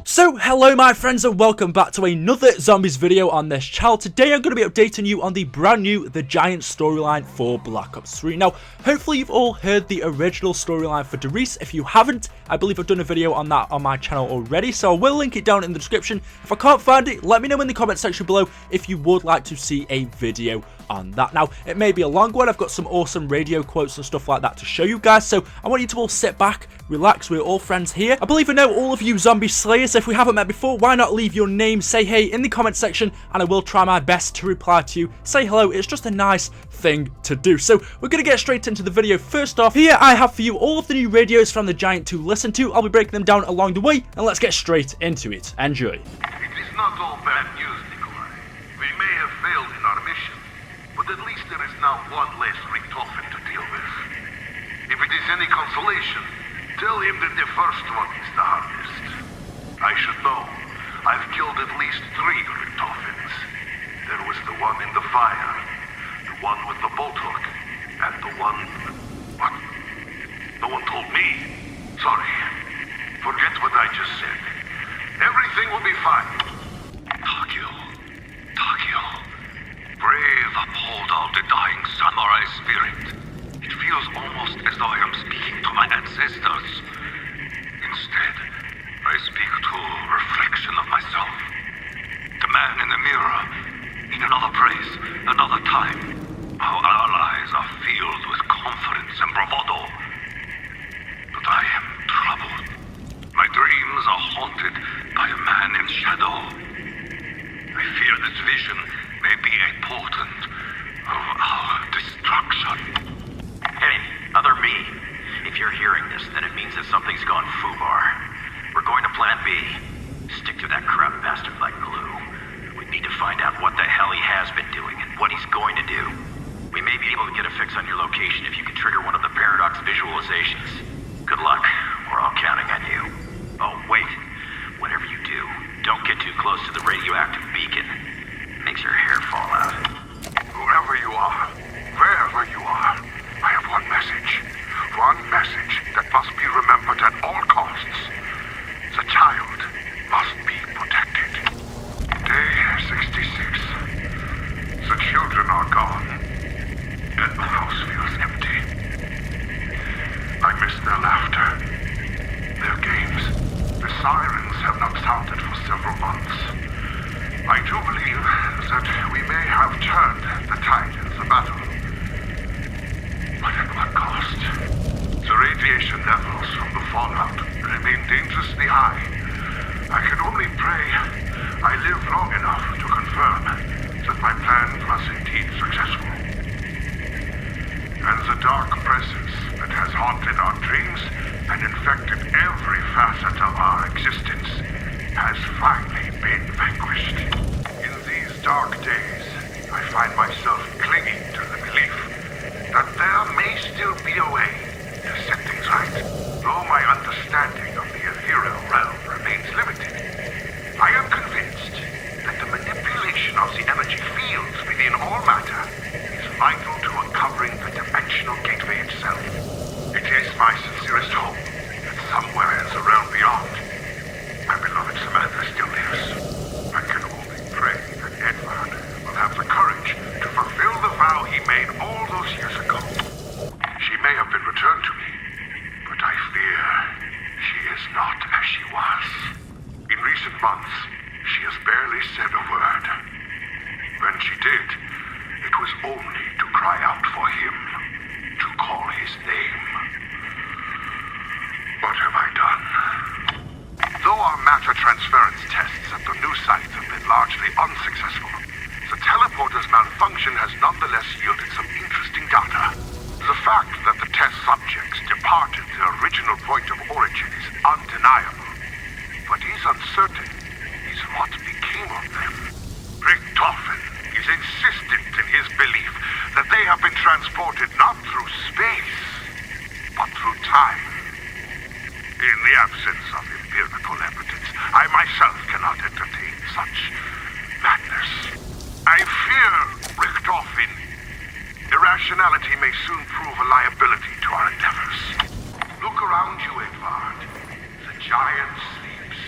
So, hello my friends and welcome back to another zombies video on this channel. Today I'm going to be updating you on the brand new The Giant storyline for Black Ops 3. Now, hopefully you've all heard the original storyline for Darius. If you haven't, I believe I've done a video on that on my channel already, so I will link it down in the description. If I can't find it, let me know in the comment section below if you would like to see a video on that. Now, it may be a long one. I've got some awesome radio quotes and stuff like that to show you guys, so I want you to all sit back, relax. We're all friends here. I believe I know all of you zombie slayers. If we haven't met before, why not leave your name, say hey in the comment section, and I will try my best to reply to you. Say hello. It's just a nice thing to do. So we're going to get straight into the video. First off, here I have for you all of the new radios from The Giant to listen to. I'll be breaking them down along the way, and let's get straight into it. Enjoy. It is not all bad news, Nikolai. We may have failed in our mission, but at least there is now one less Richtofen to deal with. If it is any consolation, tell him that the first one is the hardest. I should know. I've killed at least 3 Richtofens. There was the one in the fire, the one with the bolt hook, and the one... What? No one told me. Sorry. Forget what I just said. Everything will be fine. Takio. Brave, uphold all the dying samurai spirit. It feels almost as though I am speaking to my ancestors. Instead, I speak to a reflection of myself. The man in the mirror. In another place, another time. Our allies are filled with confidence and bravado. But I am troubled. My dreams are haunted by a man in shadow. I fear this vision may be a portent of our destruction. Hey, other me. If you're hearing this, then it means that something's gone foobar. We're going to plan B. Stick to that crap bastard like glue. We need to find out what the hell he has been doing and what he's going to do. We may be able to get a fix on your location if you can trigger one of the paradox visualizations. Good luck. We're all counting on you. Oh, wait. Whatever you do, don't get too close to the radioactive beacon. Makes your hair fall out. Whoever you are, wherever you are, I have one message. One message that must be remembered at all costs. The child must be protected. Day 66. The children are gone. And the house feels empty. I miss their laughter, their games. The sirens have not sounded for several months. I do believe that we may have turned the tide in the battle. But at what cost? The radiation levels from the fallout remain dangerously high. I can only pray I live long enough to confirm that my plan was indeed successful. And the dark presence that has haunted our dreams and infected every facet of our existence has finally been vanquished. In these dark days, I find myself clinging to the belief that there may still be a way to set things right. Though my understanding of the ethereal realm remains limited, I am convinced that the manipulation of the energy fields within all matter is vital to uncovering the dimensional gateway itself. It is my sincerest hope that somewhere in the realm beyond, my beloved Samantha still lives. I can only pray that Edward will have the courage to fulfill the vow he made all those years ago. She may have been returned to me, but I fear she is not as she was. In recent months, she has barely said a word. When she did, it was only to cry out for him, to call his name. What have I done? Though our matter transference tests at the new site have been largely unsuccessful, the teleporter's malfunction has nonetheless yielded some interesting data. The fact that the test subjects departed their original point of origin is undeniable. What is uncertain is what became of them. Richtofen is insistent in his belief that they have been transported not through space, but through time. In the absence of empirical evidence, I myself cannot entertain such madness. I fear, Richtofen, irrationality may soon prove a liability to our endeavors. Look around you, Edvard. The giant sleeps.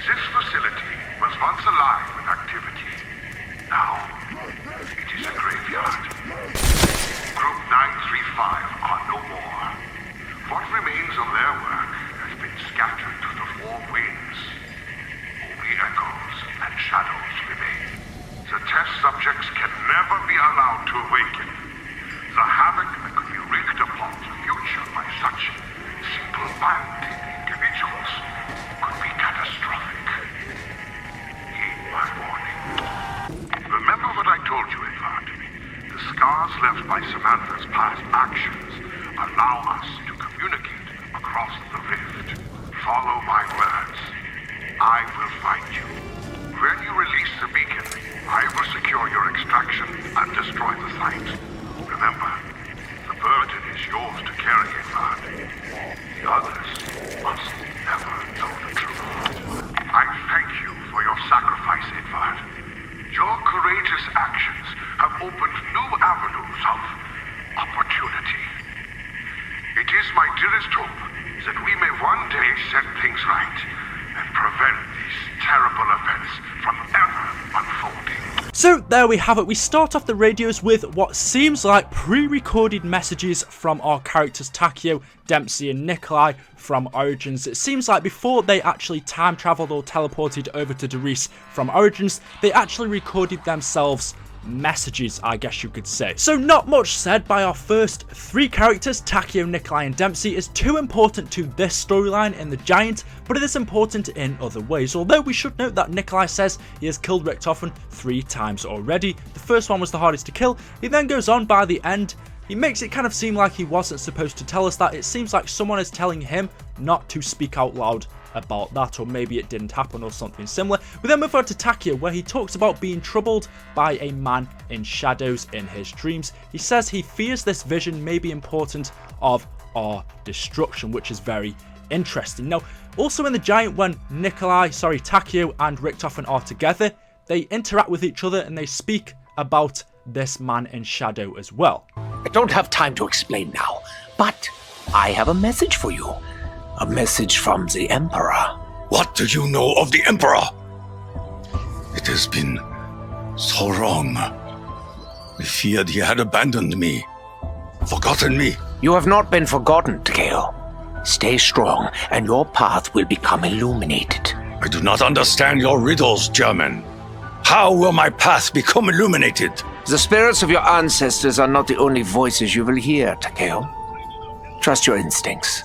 This facility was once alive with activity. Now, it is a graveyard. Group 935 are no more. What remains of their work has been scattered to the four winds. Only echoes and shadows remain. The test subjects can never be allowed to awaken. The havoc that could be wreaked upon the future by such simple-minded individuals could be catastrophic. Heed my warning. Remember what I told you, Edvard. The scars left by Samantha's past actions allow us to communicate across the rift. Follow my words. I will find you. When you release the beacon, I will secure your extraction and destroy the site. Remember, the burden is yours to carry, Edvard. The others must never know the truth. I thank you for your sacrifice, Edvard. Your courageous actions have opened new avenues of opportunity. It is my dearest hope that we may one day set things right and prevent these terrible events from ever unfolding. So there we have it. We start off the radios with what seems like pre-recorded messages from our characters Takeo, Dempsey and Nikolai from Origins. It seems like before they actually time traveled or teleported over to Doris from Origins, they actually recorded themselves messages, I guess you could say. So not much said by our first three characters, Takeo, Nikolai and Dempsey, is too important to this storyline in The Giant, but it is important in other ways. Although we should note that Nikolai says he has killed Richtofen 3 times already. The first one was the hardest to kill. He then goes on by the end. He makes it kind of seem like he wasn't supposed to tell us that. It seems like someone is telling him not to speak out loud about that, or maybe it didn't happen or something similar. We then move on to Takeo, where he talks about being troubled by a man in shadows in his dreams. He says he fears this vision may be important of our destruction, which is very interesting. Now, also in The Giant, when Takeo and Richtofen are together, they interact with each other and they speak about this man in shadow as well. I don't have time to explain now, but I have a message for you. A message from the Emperor. What do you know of the Emperor? It has been so long. I feared he had abandoned me, forgotten me. You have not been forgotten, Takeo. Stay strong, and your path will become illuminated. I do not understand your riddles, German. How will my path become illuminated? The spirits of your ancestors are not the only voices you will hear, Takeo. Trust your instincts.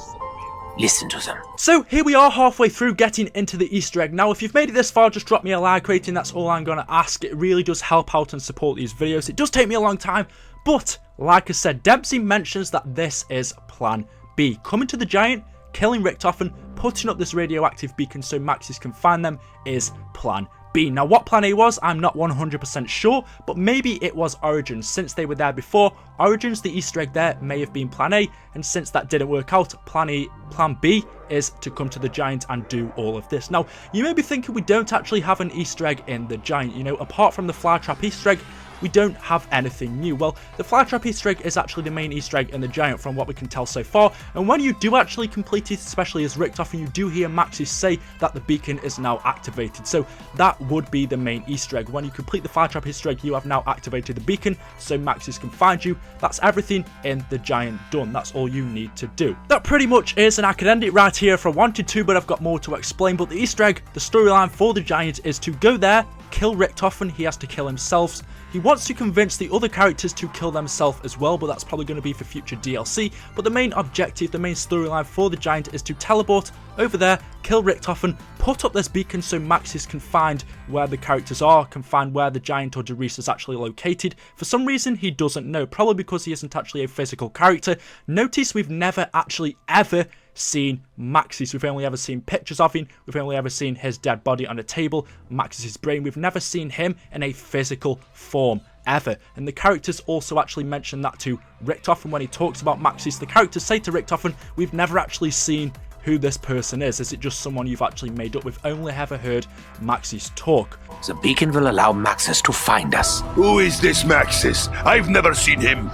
Listen to them. So here we are halfway through getting into the Easter egg. Now if you've made it this far, just drop me a like rating. That's all I'm going to ask. It really does help out and support these videos. It does take me a long time, but like I said, Dempsey mentions that this is plan B. Coming to the Giant, killing Richtofen, putting up this radioactive beacon so Maxis can find them is plan B. Now what plan A was, I'm not 100% sure, but maybe it was Origins. Since they were there before Origins, the Easter egg there may have been plan A, and since that didn't work out, plan B is to come to the Giant and do all of this. Now you may be thinking we don't actually have an Easter egg in the Giant, you know, apart from the Flytrap Easter egg, we don't have anything new. Well, the Flytrap Easter egg is actually the main Easter egg in the Giant from what we can tell so far, and when you do actually complete it, especially as Richtofen, you do hear Maxis say that the beacon is now activated, so that would be the main Easter egg. When you complete the Flytrap Easter egg, you have now activated the beacon so Maxis can find you. That's everything in the Giant done. That's all you need to do. That pretty much is, and I could end it right here if I wanted to, but I've got more to explain. But the Easter egg, the storyline for the Giant is to go there, kill Richtofen. He has to kill himself. He wants to convince the other characters to kill themselves as well, but that's probably going to be for future DLC. But the main objective, the main storyline for the Giant is to teleport over there, kill Richtofen, put up this beacon so Maxis can find where the characters are, can find where the Giant or Doris is actually located. For some reason, he doesn't know, probably because he isn't actually a physical character. Notice we've never actually ever seen Maxis. We've only ever seen pictures of him. We've only ever seen his dead body on a table, Maxis' brain. We've never seen him in a physical form ever. And the characters also actually mention that to Richtofen when he talks about Maxis. The characters say to Richtofen, we've never actually seen who this person is. Is it just someone you've actually made up? We've only ever heard Maxis talk. The beacon will allow Maxis to find us. Who is this Maxis? I've never seen him,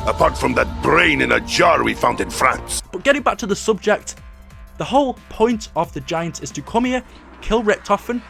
apart from that brain in a jar we found in France. But getting back to the subject, the whole point of the giant is to come here, kill Richtofen,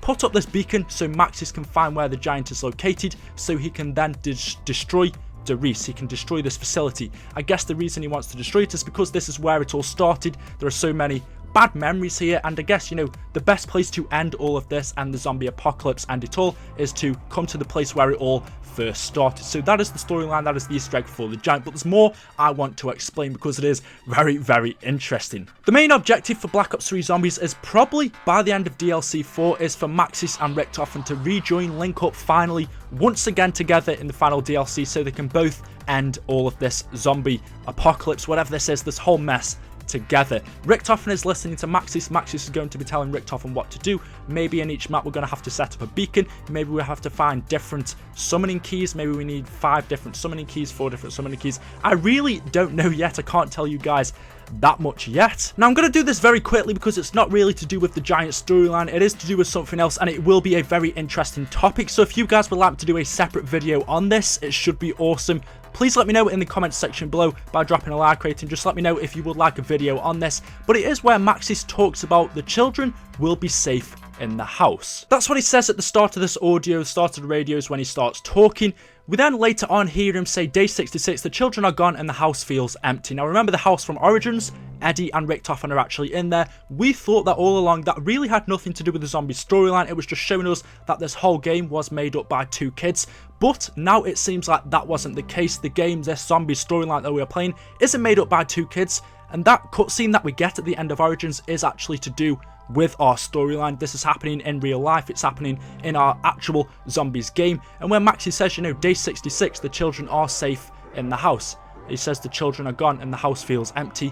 put up this beacon so Maxis can find where the giant is located, so he can then destroy Derice. He can destroy this facility. I guess the reason he wants to destroy it is because this is where it all started. There are so many bad memories here, and I guess, you know, the best place to end all of this and the zombie apocalypse and it all is to come to the place where it all first started. So that is the storyline, that is the Easter egg for the giant, but there's more I want to explain because it is very, very interesting. The main objective for Black Ops 3 Zombies is probably by the end of DLC 4 is for Maxis and Richtofen to rejoin, link up finally once again together in the final DLC so they can both end all of this zombie apocalypse, whatever this is, this whole mess together. Richtofen is listening to Maxis. Maxis is going to be telling Richtofen what to do. Maybe in each map we're going to have to set up a beacon. Maybe we have to find different summoning keys. Maybe we need 5 different summoning keys, 4 different summoning keys. I really don't know yet. I can't tell you guys that much yet. Now I'm going to do this very quickly because it's not really to do with the giant storyline. It is to do with something else, and it will be a very interesting topic. So if you guys would like to do a separate video on this, it should be awesome. Please let me know in the comments section below by dropping a like rating. Just let me know if you would like a video on this. But it is where Maxis talks about the children will be safe in the house. That's what he says at the start of this audio, the start of the radios when he starts talking. We then later on hear him say, day 66, the children are gone and the house feels empty. Now remember the house from Origins, Eddie and Richtofen are actually in there. We thought that all along that really had nothing to do with the zombie storyline. It was just showing us that this whole game was made up by 2 kids. But now it seems like that wasn't the case. The game, this zombie storyline that we are playing, isn't made up by 2 kids. And that cutscene that we get at the end of Origins is actually to do with our storyline. This is happening in real life. It's happening in our actual zombies game. And when Maxi says, you know, day 66, the children are safe in the house. He says the children are gone and the house feels empty.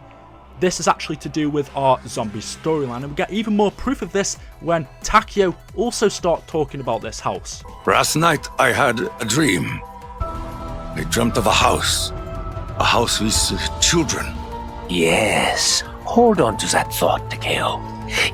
This is actually to do with our zombie storyline. And we get even more proof of this when Takeo also starts talking about this house. Last night I had a dream. I dreamt of a house with children. Yes, hold on to that thought, Takeo.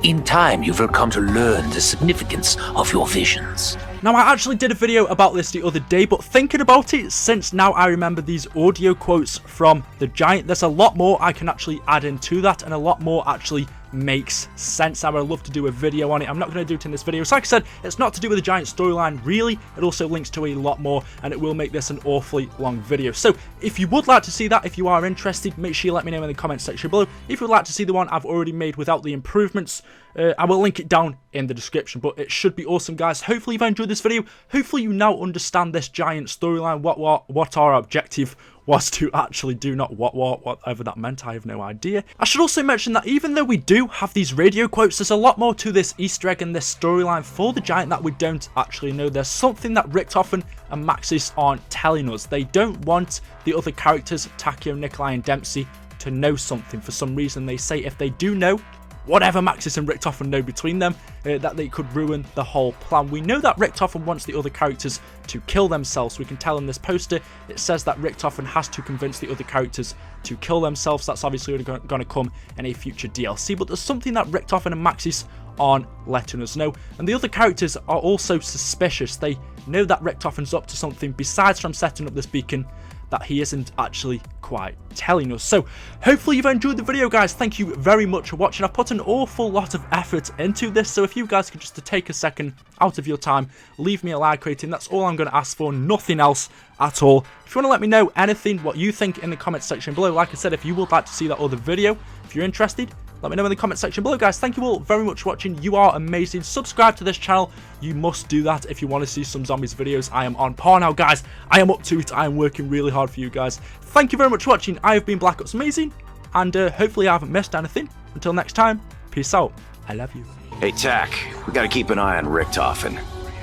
In time, you will come to learn the significance of your visions. Now, I actually did a video about this the other day, but thinking about it, since now I remember these audio quotes from the giant, there's a lot more I can actually add into that, and a lot more actually makes sense. I would love to do a video on it. I'm not going to do it in this video. So like I said, it's not to do with the giant storyline really. It also links to a lot more, and it will make this an awfully long video. So if you would like to see that, if you are interested, make sure you let me know in the comment section below. If you would like to see the one I've already made without the improvements, I will link it down in the description. But it should be awesome, guys. Hopefully you've enjoyed this video. Hopefully you now understand this giant storyline, what our objective was to actually do, not whatever that meant. I have no idea. I should also mention that even though we do have these radio quotes, there's a lot more to this Easter egg and this storyline for the giant that we don't actually know. There's something that Richtofen and Maxis aren't telling us. They don't want the other characters, Takeo, Nikolai and Dempsey, to know something. For some reason they say if they do know whatever Maxis and Richtofen know between them, that they could ruin the whole plan. We know that Richtofen wants the other characters to kill themselves. We can tell in this poster, it says that Richtofen has to convince the other characters to kill themselves. That's obviously going to come in a future DLC, but there's something that Richtofen and Maxis aren't letting us know. And the other characters are also suspicious. They know that Richtofen's up to something besides from setting up this beacon that he isn't actually quite telling us. So hopefully you've enjoyed the video, guys. Thank you very much for watching. I've put an awful lot of effort into this, so if you guys could just take a second out of your time, leave me a like rating. That's all I'm going to ask for, nothing else at all. If you want to let me know anything, what you think, in the comment section below. Like I said, if you would like to see that other video, if you're interested, let me know in the comment section below, guys. Thank you all very much for watching. You are amazing. Subscribe to this channel. You must do that if you want to see some zombies videos. I am on par now, guys. I am up to it. I am working really hard for you guys. Thank you very much for watching. I have been BlackOpsAmazing, and hopefully I haven't missed anything. Until next time, peace out. I love you. Hey, Tak, we gotta keep an eye on Richtofen.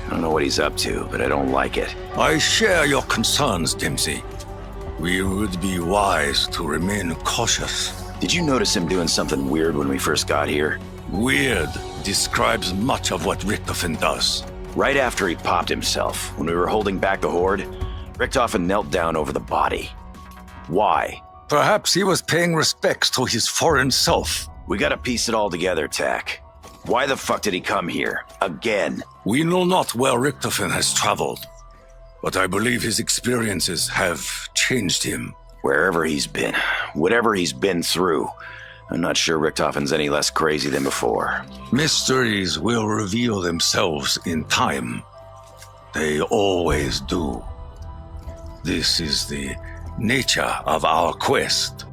I don't know what he's up to, but I don't like it. I share your concerns, Dempsey. We would be wise to remain cautious. Did you notice him doing something weird when we first got here? Weird describes much of what Richtofen does. Right after he popped himself, when we were holding back the horde, Richtofen knelt down over the body. Why? Perhaps he was paying respects to his foreign self. We gotta piece it all together, Tak. Why the fuck did he come here? Again? We know not where Richtofen has traveled, but I believe his experiences have changed him. Wherever he's been, whatever he's been through, I'm not sure Richtofen's any less crazy than before. Mysteries will reveal themselves in time. They always do. This is the nature of our quest.